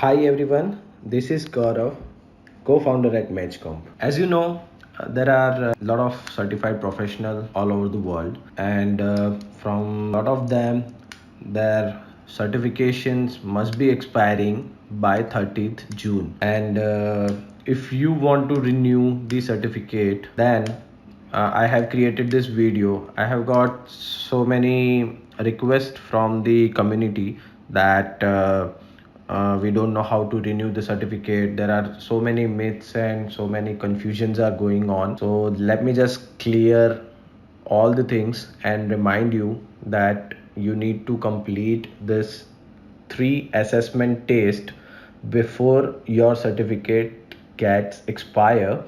Hi everyone, this is Gaurav, co-founder at Magento. As you know, there are a lot of certified professionals all over the world, and from a lot of them, their certifications must be expiring by 30th June. And if you want to renew the certificate, then I have created this video. I have got so many requests from the community that we don't know how to renew the certificate. There are so many myths and so many confusions are going on. So let me just clear all the things and remind you that you need to complete this 3 assessment test before your certificate gets expire.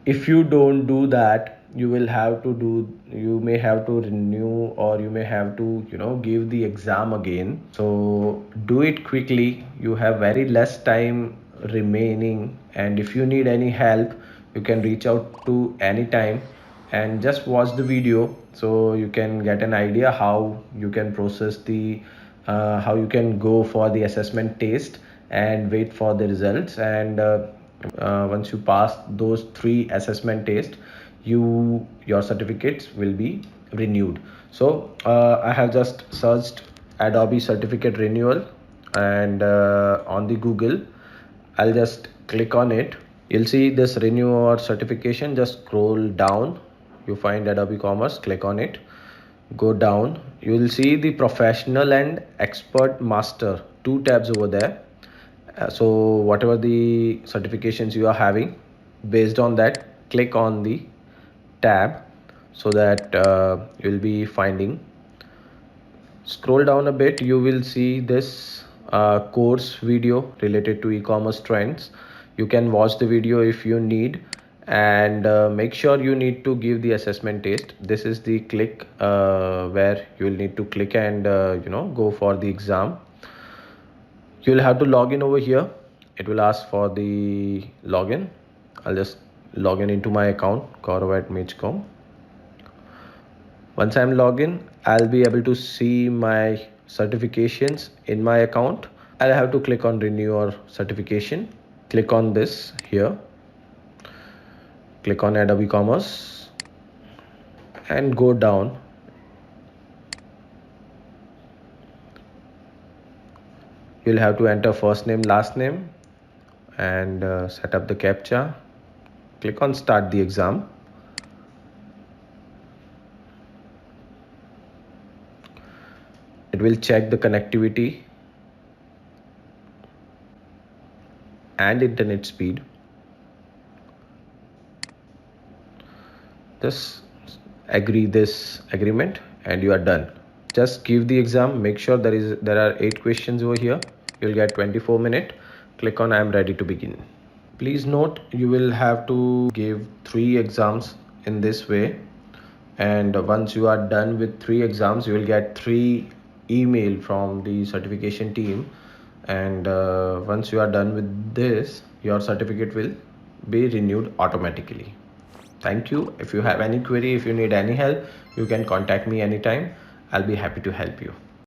If you don't do that, you may have to renew, or you may have to give the exam again. So do it quickly. You have very less time remaining, and if you need any help, you can reach out to any time and just watch the video so you can get an idea how you can process the how you can go for the assessment test and wait for the results. And once you pass those 3 assessment tests, your certificates will be renewed. So I have just searched Adobe certificate renewal, and on the Google, I'll just click on it. You'll see this renew or certification. Just scroll down, you find Adobe Commerce, click on it, go down, you will see the professional and expert master, 2 tabs over there. So whatever the certifications you are having, based on that, click on the tab so that you'll be finding. Scroll down a bit, you will see this course video related to e-commerce trends. You can watch the video if you need, and make sure you need to give the assessment test. This is the click where you will need to click and go for the exam. You'll have to log in over here. It will ask for the login. I'll just log in into my account, Gaurav@Magento. Once I'm logged in, I'll be able to see my certifications in my account. I'll have to click on renew your certification. Click on this here. Click on Adobe Commerce and go down. You'll have to enter first name, last name, and set up the CAPTCHA. Click on start the exam. It will check the connectivity and internet speed. Just agree this agreement and you are done. Just give the exam. Make sure there are 8 questions over here. You'll get 24 minutes. Click on I am ready to begin. Please note, you will have to give 3 exams in this way, and once you are done with 3 exams, you will get 3 email from the certification team. And once you are done with this, your certificate will be renewed automatically. Thank you. If you have any query, if you need any help, you can contact me anytime. I'll be happy to help you.